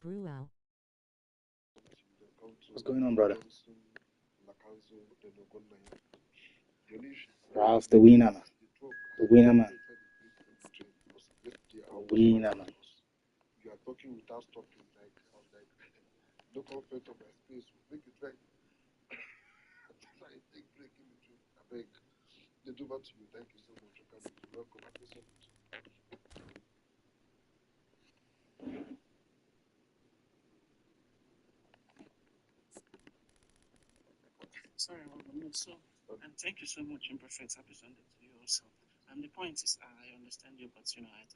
Bruno. What's going on, brother? Ralph, the winner, man. The winner, man. The winner, man. Sorry, so, and thank you so much, Imperfect. Happy Sunday to you also. And the point is, I understand you, but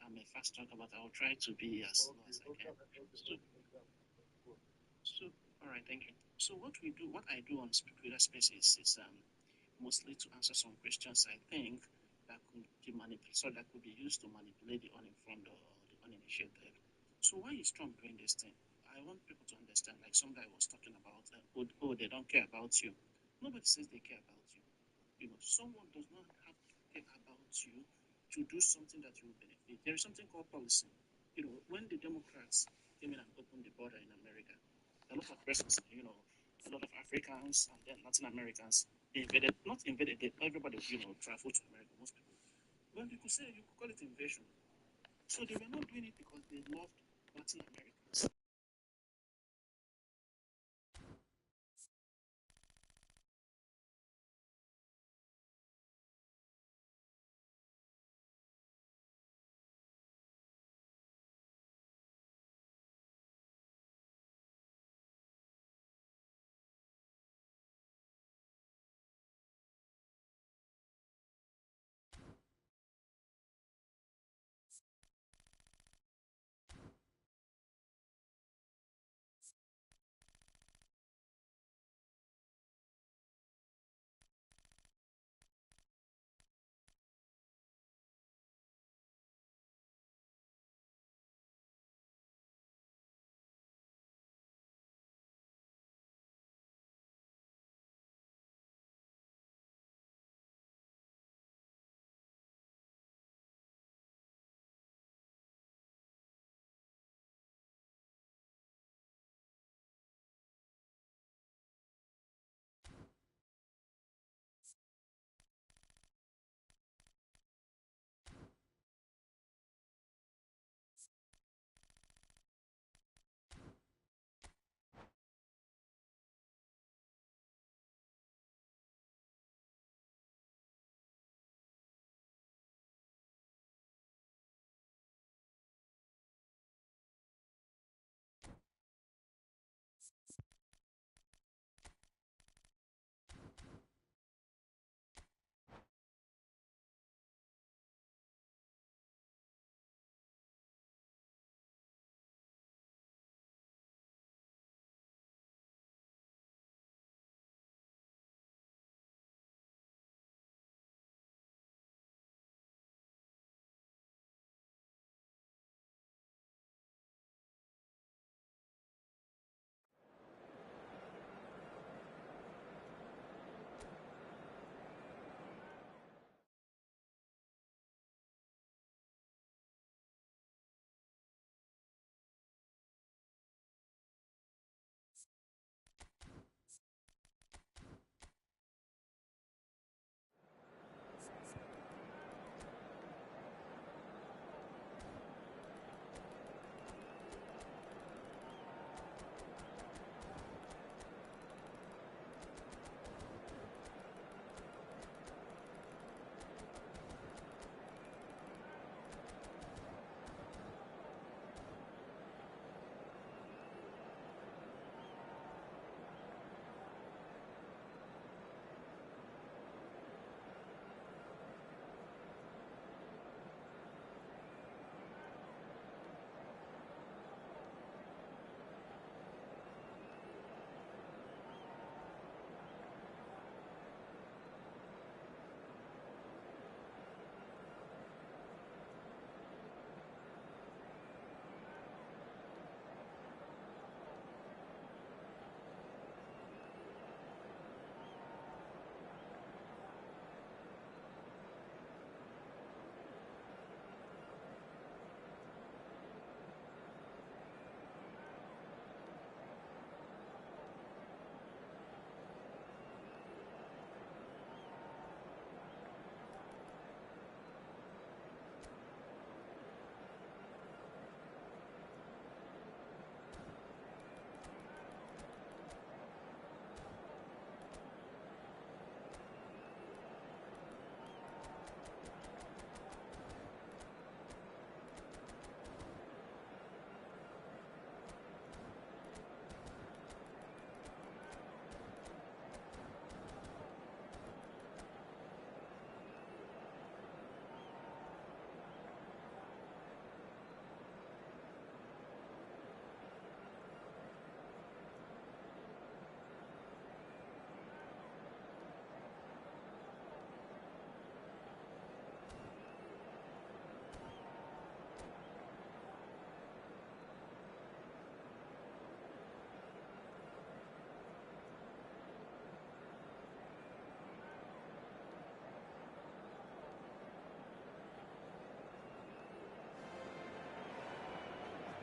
I'm a fast talker, but I'll try to be as slow as I can. So, all right, thank you. So, what I do on Speaker Spaces is mostly to answer some questions I think that could be that could be used to manipulate the uninformed or the uninitiated. So, why is Trump doing this thing? I want people to understand. Like some guy was talking about, they don't care about you. Nobody says they care about you. Someone does not have to care about you to do something that you will benefit. There is something called policy. When the Democrats came in and opened the border in America, a lot of persons, a lot of Africans and then Latin Americans, they invaded, not invaded, everybody, traveled to America, most people. When you could call it invasion. So they were not doing it because they loved Latin Americans.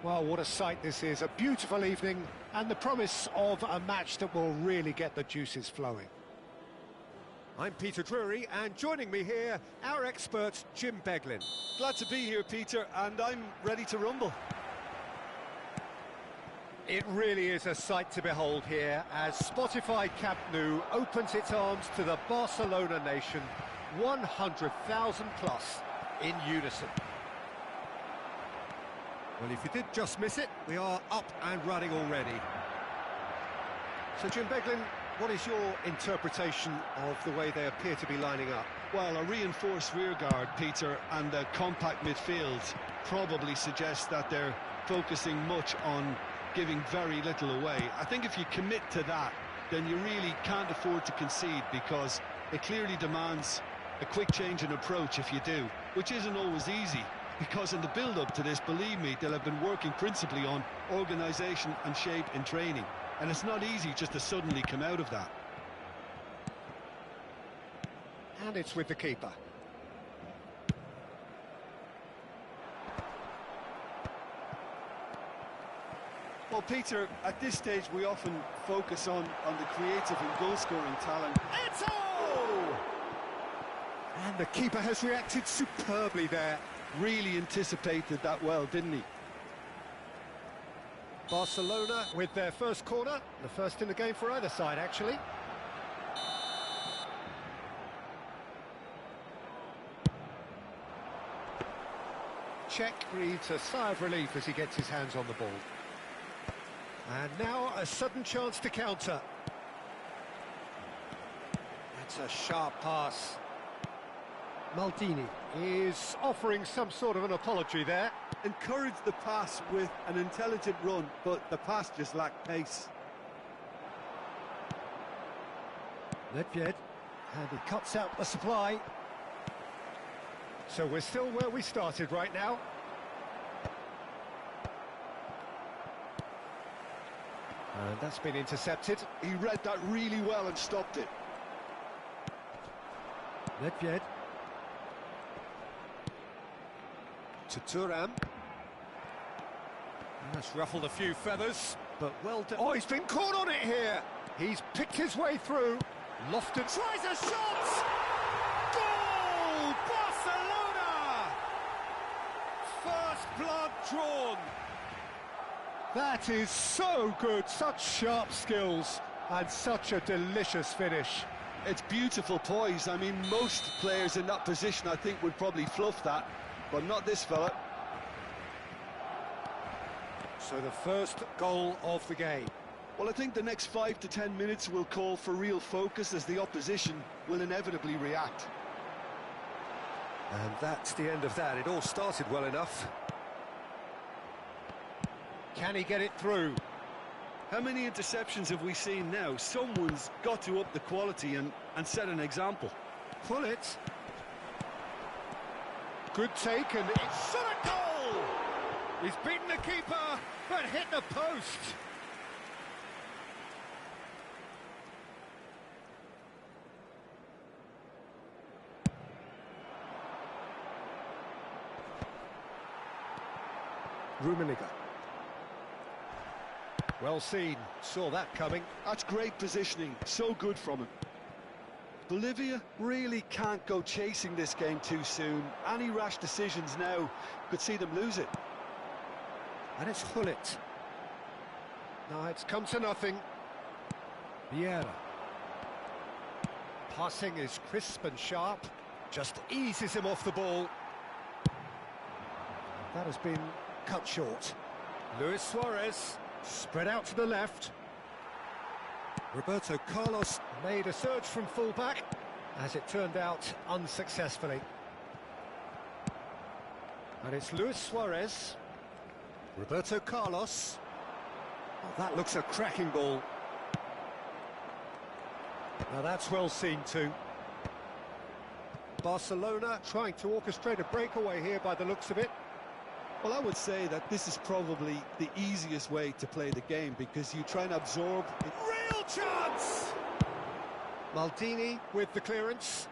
Well, what a sight this is. A beautiful evening and the promise of a match that will really get the juices flowing. I'm Peter Drury, and joining me here, our expert, Jim Beglin. Glad to be here, Peter, and I'm ready to rumble. It really is a sight to behold here as Spotify Camp Nou opens its arms to the Barcelona nation, 100,000 plus in unison. Well, if you did just miss it, we are up and running already. So, Jim Beglin, what is your interpretation of the way they appear to be lining up? Well, a reinforced rearguard, Peter, and a compact midfield probably suggests that they're focusing much on giving very little away. I think if you commit to that, then you really can't afford to concede, because it clearly demands a quick change in approach if you do, which isn't always easy, because in the build-up to this, believe me, they'll have been working principally on organisation and shape in training, and it's not easy just to suddenly come out of that. And it's with the keeper. Well, Peter, at this stage we often focus on the creative and goal-scoring talent. Eto'o! And the keeper has reacted superbly there. Really anticipated that well, didn't he? Barcelona with their first corner, the first in the game for either side, actually. Czech breathes a sigh of relief as he gets his hands on the ball. And now a sudden chance to counter. That's a sharp pass. Maldini is offering some sort of an apology there. Encouraged the pass with an intelligent run, but the pass just lacked pace. Nedved, and he cuts out the supply. So we're still where we started right now. And that's been intercepted. He read that really well and stopped it. Nedved. To Thuram. That's ruffled a few feathers, but well done. Oh, he's been caught on it here. He's picked his way through. Lofton tries a shot! Goal! Barcelona! First blood drawn. That is so good, such sharp skills and such a delicious finish. It's beautiful poise. I mean, most players in that position, I think, would probably fluff that, but not this fella. So the first goal of the game. Well, I think the next 5 to 10 minutes will call for real focus, as the opposition will inevitably react. And that's the end of that. It all started well enough. Can he get it through? How many interceptions have we seen now? Someone's got to up the quality and set an example. Pull it. Good take, and it's shot a goal! He's beaten the keeper, but hit the post. Rummenigge. Well seen, saw that coming. That's great positioning, so good from him. Bolivia really can't go chasing this game too soon. Any rash decisions now could see them lose it. And it's Hullet. No, it's come to nothing. Vieira. Passing is crisp and sharp, just eases him off the ball. That has been cut short. Luis Suarez, spread out to the left. Roberto Carlos made a surge from full-back, as it turned out unsuccessfully. And it's Luis Suarez. Roberto Carlos. Oh, that looks a cracking ball. Now that's well seen too. Barcelona trying to orchestrate a breakaway here by the looks of it. Well, I would say that this is probably the easiest way to play the game, because you try and absorb it. Real chance! Maldini with the clearance.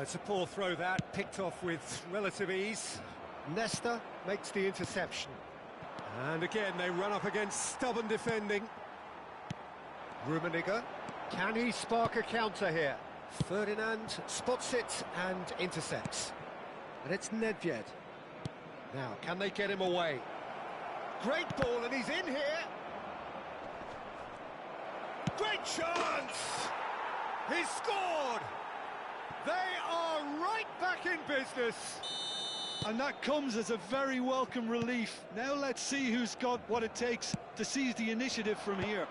It's a poor throw that, picked off with relative ease. Nesta makes the interception. And again, they run up against stubborn defending. Rummenigge, can he spark a counter here? Ferdinand spots it and intercepts. And it's Nedved. Now, can they get him away? Great ball, and he's in here. Great chance! He's scored! They are right back in business. And that comes as a very welcome relief. Now let's see who's got what it takes to seize the initiative from here.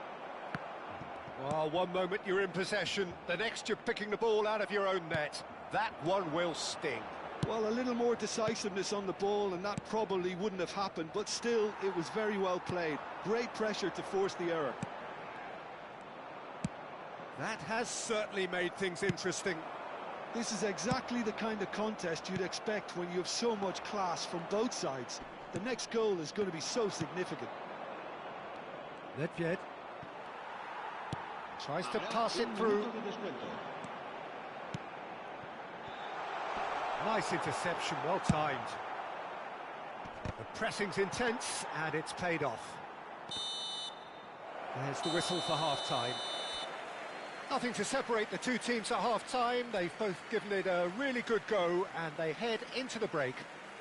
Well, one moment you're in possession, the next you're picking the ball out of your own net. That one will sting. Well, a little more decisiveness on the ball and that probably wouldn't have happened, but still, it was very well played. Great pressure to force the error. That has certainly made things interesting. This is exactly the kind of contest you'd expect when you have so much class from both sides. The next goal is going to be so significant. Nedved tries to pass it through. Nice interception, well timed. The pressing's intense and it's paid off. There's the whistle for half-time. Nothing to separate the two teams at half-time. They've both given it a really good go and they head into the break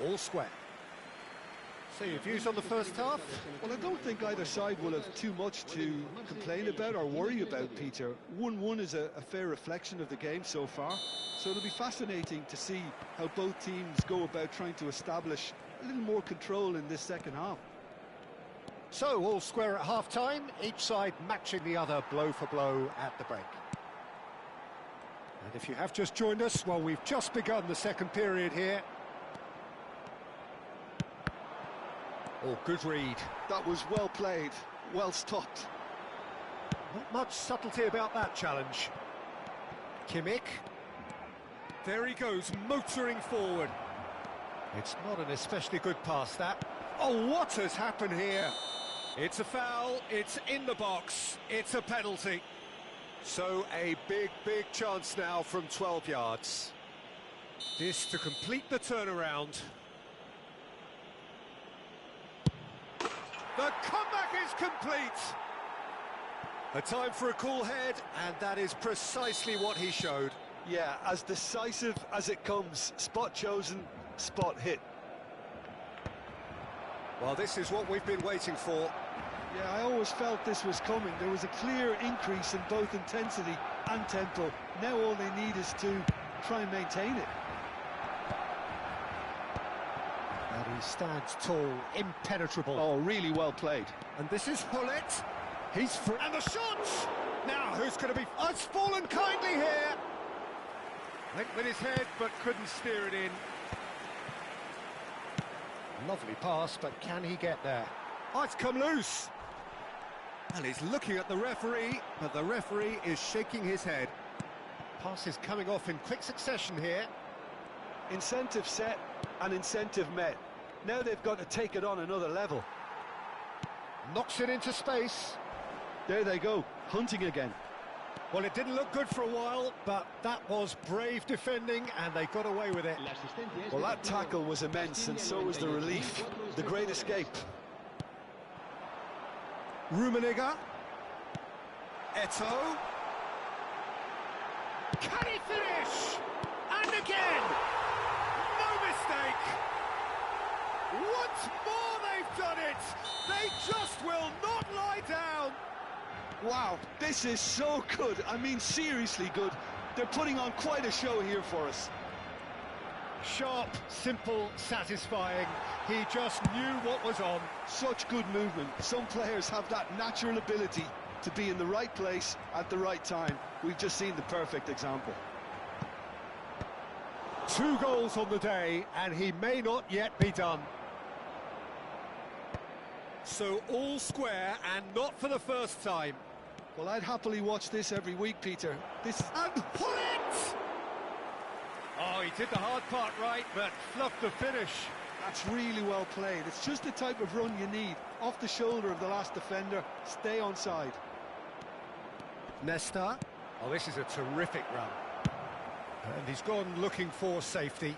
all square. So your views on the first half? Well, I don't think either side will have too much to complain about or worry about, Peter. 1-1 is a fair reflection of the game so far. So it'll be fascinating to see how both teams go about trying to establish a little more control in this second half. So all square at half-time, each side matching the other blow for blow at the break. And if you have just joined us, well, we've just begun the second period here. Oh, good read. That was well played, well stopped. Not much subtlety about that challenge. Kimmich. There he goes, motoring forward. It's not an especially good pass, that. Oh, what has happened here? It's a foul, it's in the box, it's a penalty. So a big, big chance now from 12 yards. This to complete the turnaround. The comeback is complete. A time for a cool head, and that is precisely what he showed. Yeah, as decisive as it comes. Spot chosen, spot hit. Well, this is what we've been waiting for. Yeah, I always felt this was coming. There was a clear increase in both intensity and tempo. Now all they need is to try and maintain it. And he stands tall, impenetrable. Oh, really well played. And this is Hullet. He's free. And the shot! Now, who's going to be... Oh, it's fallen kindly here. Went with his head, but couldn't steer it in. Lovely pass, but can he get there? Oh, it's come loose. And he's looking at the referee, but the referee is shaking his head. Pass is coming off in quick succession here. Incentive set and incentive met. Now they've got to take it on another level. Knocks it into space. There they go, hunting again. Well, it didn't look good for a while, but that was brave defending, and they got away with it. Well, that tackle was immense, and so was the relief. The great escape. Rummenigge. Eto'o. Can he finish? And again! No mistake! Once more they've done it! They just will not lie down! Wow, this is so good. I mean, seriously good. They're putting on quite a show here for us. Sharp, simple, satisfying. He just knew what was on. Such good movement. Some players have that natural ability to be in the right place at the right time. We've just seen the perfect example. 2 goals on the day, and he may not yet be done. So all square, and not for the first time. Well, I'd happily watch this every week, Peter. This... And pull it! Oh, he did the hard part right, but fluffed the finish. That's really well played. It's just the type of run you need. Off the shoulder of the last defender, stay onside. Nesta. Oh, this is a terrific run. And he's gone looking for safety.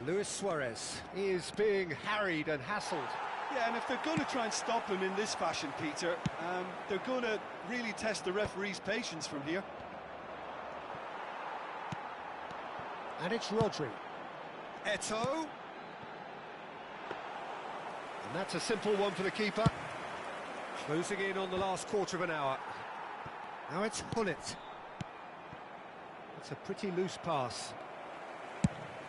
Luis Suarez is being harried and hassled. Yeah, and if they're going to try and stop him in this fashion, Peter, they're going to really test the referee's patience from here. And it's Rodri. Eto'o. And that's a simple one for the keeper. Closing in on the last quarter of an hour. Now it's Hullet. It's a pretty loose pass.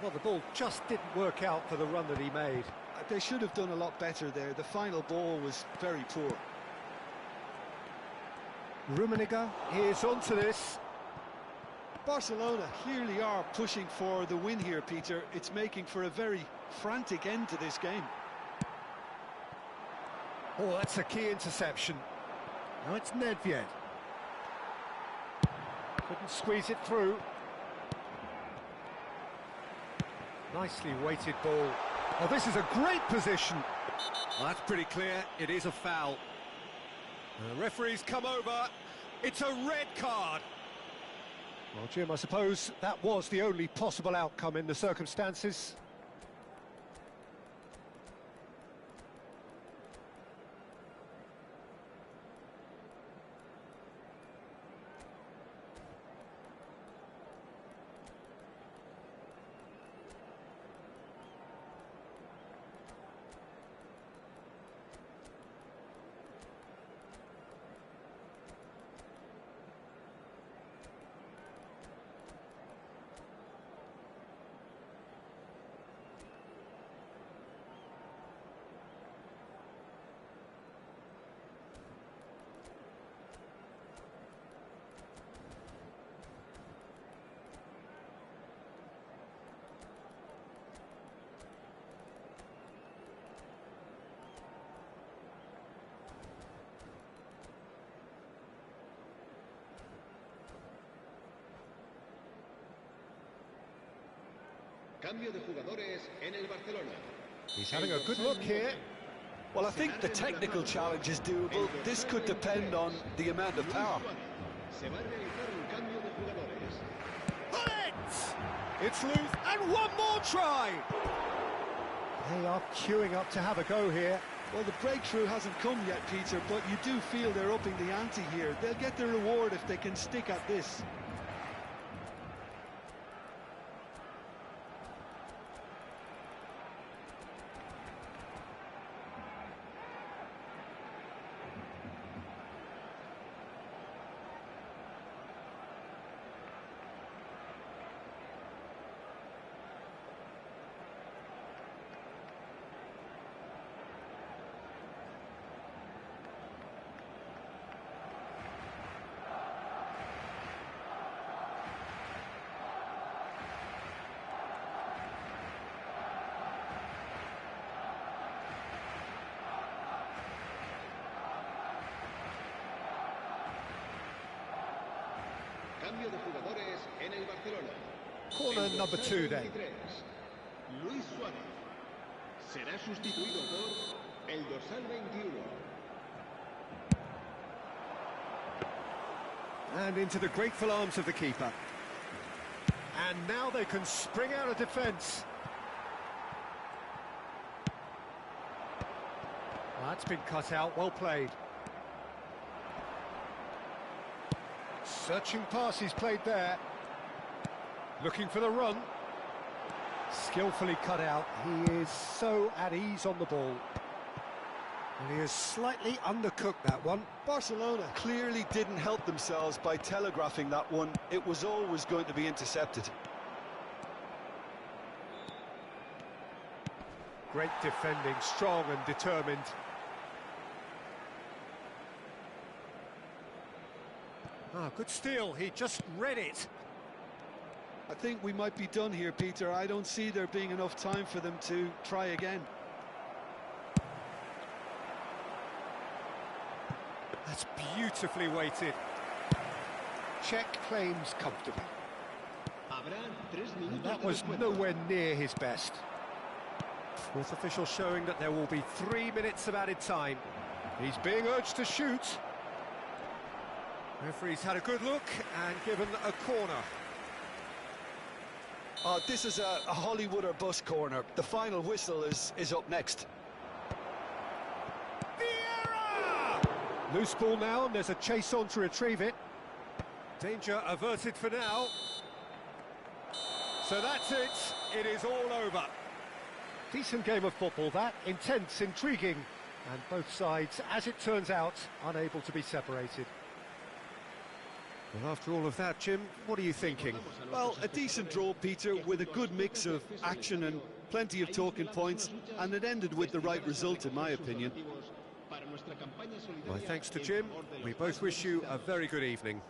Well, the ball just didn't work out for the run that he made. They should have done a lot better there. The final ball was very poor. Rummenigge is onto this. Barcelona clearly are pushing for the win here, Peter. It's making for a very frantic end to this game. Oh, that's a key interception. Now it's Nedved. Couldn't squeeze it through. Nicely weighted ball. Oh, this is a great position. Well, that's pretty clear. It is a foul. The referee's come over. It's a red card. Well, Jim, I suppose that was the only possible outcome in the circumstances. Cambio de jugadores en el Barcelona. He's having a good look here. Well, I think the technical challenge is doable. This could depend on the amount of power. Se va a realizar un cambio de jugadores. Bullet! It's loose, and one more try! They are queuing up to have a go here. Well, the breakthrough hasn't come yet, Peter, but you do feel they're upping the ante here. They'll get their reward if they can stick at this. Cambio de jugadores en el Barcelona. Corner number 2 then. Luis Suárez será sustituido por el dorsal 21. And into the grateful arms of the keeper. And now they can spring out of defence. Well, that's been cut out, well played. Searching pass he's played there. Looking for the run. Skillfully cut out. He is so at ease on the ball. And he has slightly undercooked that one. Barcelona clearly didn't help themselves by telegraphing that one. It was always going to be intercepted. Great defending, strong and determined. Ah, good steal, he just read it. I think we might be done here, Peter. I don't see there being enough time for them to try again. That's beautifully weighted. Check claims comfortably. And that was nowhere near his best. Fourth official showing that there will be 3 minutes of added time. He's being urged to shoot. Referee's had a good look and given a corner. This is a Hollywood or bust corner. The final whistle is up next. Vieira! Loose ball now, and there's a chase on to retrieve it. Danger averted for now. So that's it. It is all over. Decent game of football, that. Intense, intriguing. And both sides, as it turns out, unable to be separated. Well, after all of that, Jim, what are you thinking? Well, a decent draw, Peter, with a good mix of action and plenty of talking points, and it ended with the right result, in my opinion. My thanks to Jim. We both wish you a very good evening.